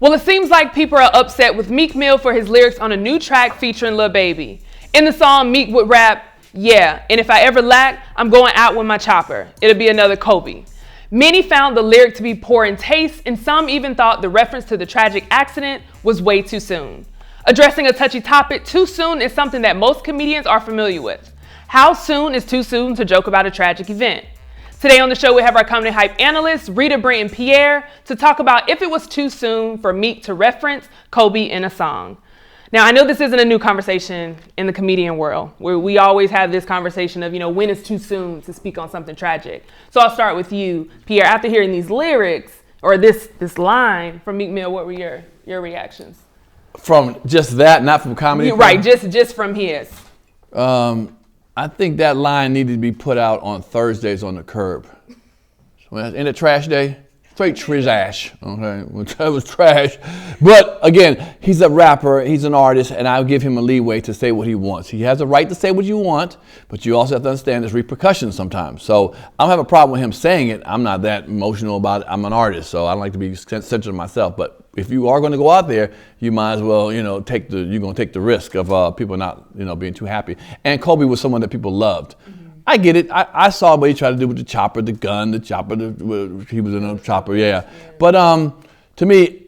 Well, it seems like people are upset with Meek Mill for his lyrics on a new track featuring Lil Baby. In the song, Meek would rap, "Yeah, and if I ever lack, I'm going out with my chopper. It'll be another Kobe." Many found the lyric to be poor in taste, and some even thought the reference to the tragic accident was way too soon. Addressing a touchy topic too soon is something that most comedians are familiar with. How soon is too soon to joke about a tragic event? Today on the show, we have our comedy hype analysts, Rita, Bryant, and Pierre, to talk about if it was too soon for Meek to reference Kobe in a song. Now, I know this isn't a new conversation in the comedian world, where we always have this conversation of, when it's too soon to speak on something tragic. So I'll start with you, Pierre. After hearing these lyrics, or this line from Meek Mill, what were your reactions? From just that, not from comedy? Right, just from his. I think that line needed to be put out on Thursdays on the curb. In a trash day, straight trash. Okay, that was trash. But again, he's a rapper, he's an artist, and I'll give him a leeway to say what he wants. He has a right to say what you want, but you also have to understand there's repercussions sometimes. So I don't have a problem with him saying it. I'm not that emotional about it. I'm an artist, so I don't like to be centered myself. But if you are going to go out there, you might as well, you're going to take the risk of people not, being too happy. And Kobe was someone that people loved. Mm-hmm. I get it. I saw what he tried to do with the chopper, the gun, the chopper. He was in a chopper, yeah. But to me,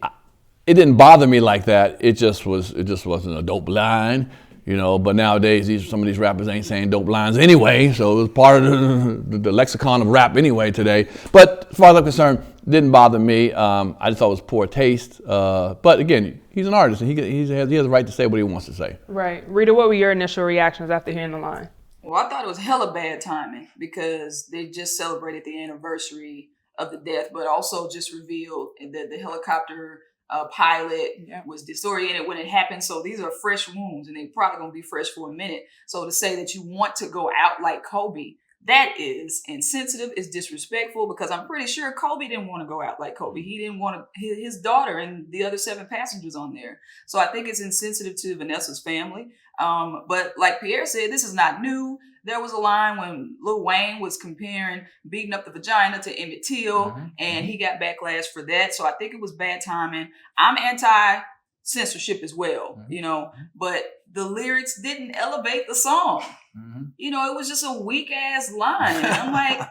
it didn't bother me like that. It just wasn't a dope line, But nowadays, some of these rappers ain't saying dope lines anyway, so it was part of the lexicon of rap anyway today. But as far as I'm concerned, it didn't bother me. I just thought it was poor taste. But again, he's an artist, and he has the right to say what he wants to say. Right, Rita, what were your initial reactions after hearing the line? Well, I thought it was hella bad timing because they just celebrated the anniversary of the death, but also just revealed that the helicopter pilot was disoriented when it happened. So these are fresh wounds, and they're probably going to be fresh for a minute. So to say that you want to go out like Kobe, that is insensitive, is disrespectful, because I'm pretty sure Kobe didn't want to go out like Kobe. He didn't want his daughter and the other 7 passengers on there. So I think it's insensitive to Vanessa's family. But like Pierre said, this is not new. There was a line when Lil Wayne was comparing beating up the vagina to Emmett Till, and he got backlash for that. So I think it was bad timing. I'm anti-censorship as well, but the lyrics didn't elevate the song. It was just a weak ass line. And I'm like,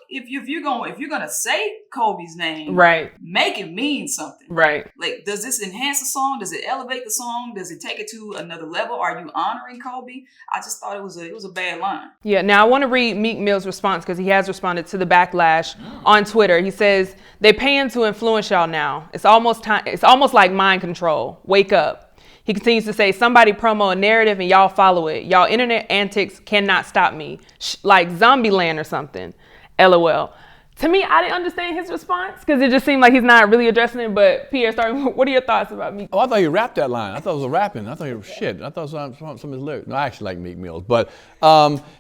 if you're gonna say Kobe's name, right, make it mean something. Right. Like, does this enhance the song? Does it elevate the song? Does it take it to another level? Are you honoring Kobe? I just thought it was a bad line. Yeah. Now I want to read Meek Mill's response, because he has responded to the backlash on Twitter. He says, "They're paying to influence y'all now. It's almost like mind control. Wake up." He continues to say, "Somebody promo a narrative and y'all follow it. Y'all internet antics cannot stop me. Like Zombieland or something. LOL." To me, I didn't understand his response, because it just seemed like he's not really addressing it. But Pierre, what are your thoughts about Meek? Oh, I thought he rapped that line. I thought it was a rapping. I thought he was shit. I thought some of his lyrics. No, I actually like Meek Mills. But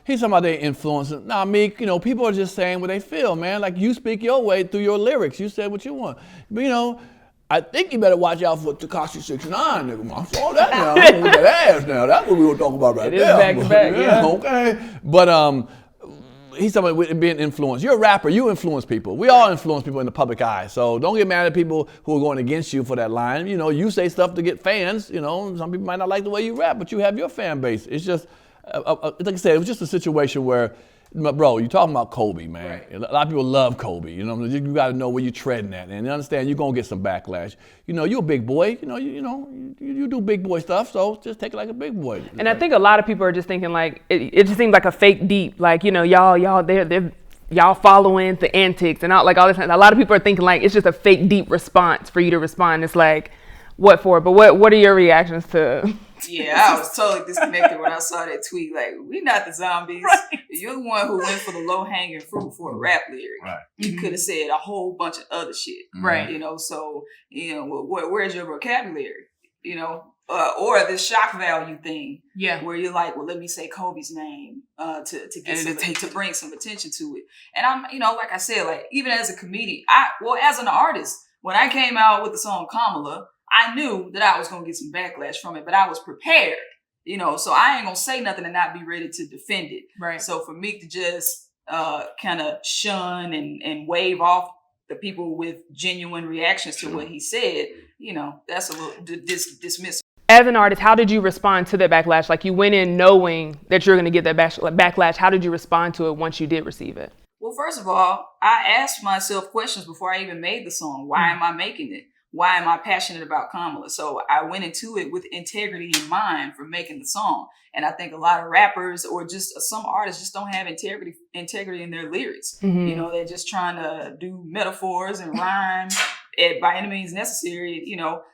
he's talking about they influencing. Nah, Meek, people are just saying what they feel, man. Like, you speak your way through your lyrics. You said what you want. But, I think you better watch out for Tekashi 6ix9ine, nigga. I saw that now. Look at that ass now. That's what we were talking about right there. It is back to back, yeah. Okay. But he's talking about being influenced. You're a rapper. You influence people. We all influence people in the public eye. So don't get mad at people who are going against you for that line. You say stuff to get fans. Some people might not like the way you rap, but you have your fan base. It's just, like I said, it was just a situation where, bro, you're talking about Kobe, man. Right. A lot of people love Kobe. You got to know where you're treading at, and you understand you're gonna get some backlash. You're a big boy. You do big boy stuff, so just take it like a big boy. And I think a lot of people are just thinking like it just seems like a fake deep, like y'all following the antics and all this. A lot of people are thinking like it's just a fake deep response for you to respond. It's like, what for? But what are your reactions to? Yeah, I was totally disconnected when I saw that tweet. Like, we not the zombies. Right. You're the one who went for the low-hanging fruit for a rap lyric. Right. You could have said a whole bunch of other shit. Right. So, where's your vocabulary? Or this shock value thing. Yeah. Where you're like, well, let me say Kobe's name to bring some attention to it. And I'm, like I said, like, even as a comedian, as an artist, when I came out with the song Kamala, I knew that I was going to get some backlash from it, but I was prepared, so I ain't going to say nothing and not be ready to defend it. Right. So for Meek to just kind of shun and wave off the people with genuine reactions to what he said, that's a little dismissive. As an artist, how did you respond to that backlash? Like, you went in knowing that you're going to get that backlash. How did you respond to it once you did receive it? Well, first of all, I asked myself questions before I even made the song. Why am I making it? Why am I passionate about Kamala? So I went into it with integrity in mind for making the song. And I think a lot of rappers or just some artists just don't have integrity in their lyrics. Mm-hmm. They're just trying to do metaphors and rhyme by any means necessary,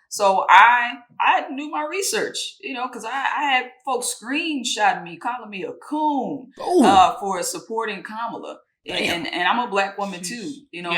So I knew my research, because I had folks screenshotting me, calling me a coon for supporting Kamala. And I'm a Black woman too,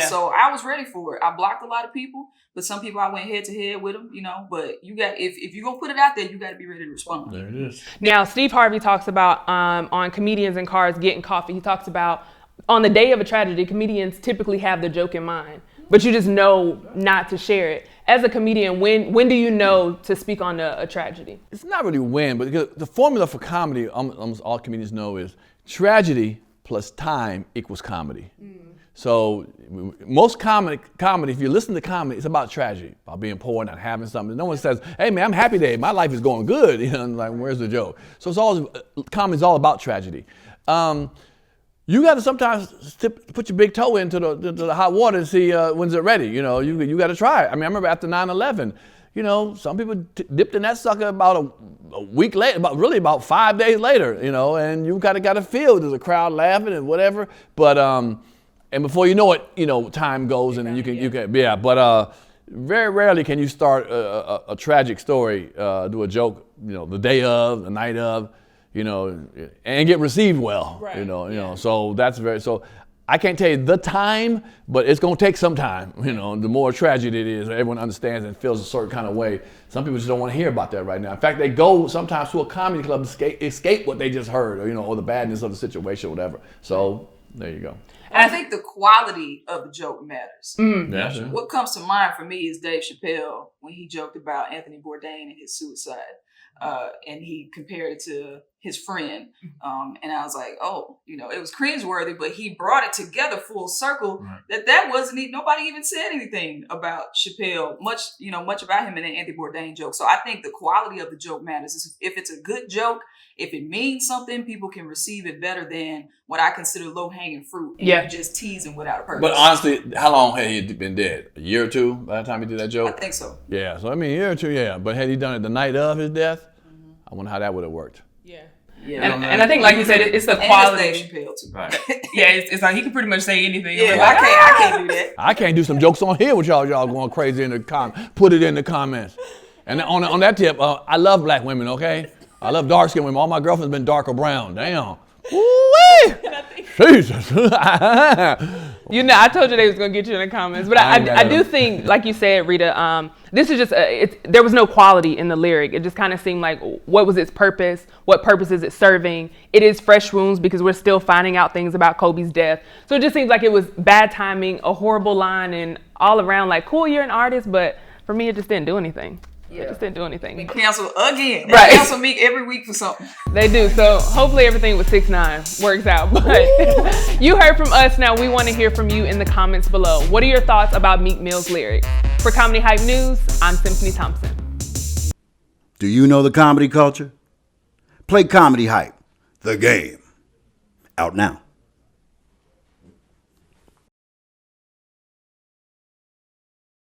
so I was ready for it. I blocked a lot of people, but some people I went head to head with them, but you got, if you're going to put it out there, you got to be ready to respond. There it is. Now, Steve Harvey talks about on Comedians in Cars Getting Coffee, he talks about on the day of a tragedy, comedians typically have the joke in mind, but you just know not to share it. As a comedian, when do you know to speak on a tragedy? It's not really when, but the formula for comedy, almost all comedians know, is tragedy plus time equals comedy. So most comedy, if you listen to comedy, it's about tragedy, about being poor, not having something. No one says, hey man, I'm happy today, my life is going good. Like, where's the joke? So it's always, comedy's all about tragedy. You got to sometimes put your big toe into the hot water and see when's it ready. You got to try it. I mean, I remember after 9/11, some people dipped in that sucker about a week later, about 5 days later, and you got to feel there's a crowd laughing and whatever. But and before you know it, time goes and then you can. But very rarely can you start a tragic story, do a joke, the day of, the night of, and get received well, right. So that's so I can't tell you the time, but it's going to take some time. The more tragedy it is, everyone understands and feels a certain kind of way. Some people just don't want to hear about that right now. In fact, they go sometimes to a comedy club to escape what they just heard, or the badness of the situation, or whatever. So there you go. And I think the quality of the joke matters. Yeah, sure. What comes to mind for me is Dave Chappelle when he joked about Anthony Bourdain and his suicide. And he compared it to his friend. And I was like, it was cringeworthy, but he brought it together full circle. Right. That wasn't, nobody even said anything about Chappelle, much about him in an Anthony Bourdain joke. So I think the quality of the joke matters. If it's a good joke, if it means something, people can receive it better than what I consider low-hanging fruit. And you're just teasing without a purpose. But honestly, how long had he been dead? A year or two by the time he did that joke? I think so. Yeah, so a year or two, yeah. But had he done it the night of his death, I wonder how that would have worked. Yeah. And I think, like you said, it's the quality. And it's Dave Chappelle too. Right. Yeah, it's like he can pretty much say anything. Yeah, like, I can't do that. I can't do some jokes on here with y'all going crazy in the put it in the comments. And on that tip, I love Black women, okay? I love dark-skinned women. All my girlfriends been dark or brown. Damn. Woo-wee! Jesus. I told you they was gonna get you in the comments, but I do think, like you said, Rita, this is just there was no quality in the lyric. It just kind of seemed like, what was its purpose? What purpose is it serving? It is fresh wounds because we're still finding out things about Kobe's death. So it just seems like it was bad timing, a horrible line, and all around like, cool, you're an artist, but for me, it just didn't do anything. Yeah. It just didn't do anything. They cancel again. They right. cancel Meek every week for something. They do. So hopefully everything with 6ix9ine works out. But you heard from us. Now we want to hear from you in the comments below. What are your thoughts about Meek Mill's lyrics? For Comedy Hype News, I'm Symphony Thompson. Do you know the comedy culture? Play Comedy Hype, the game. Out now.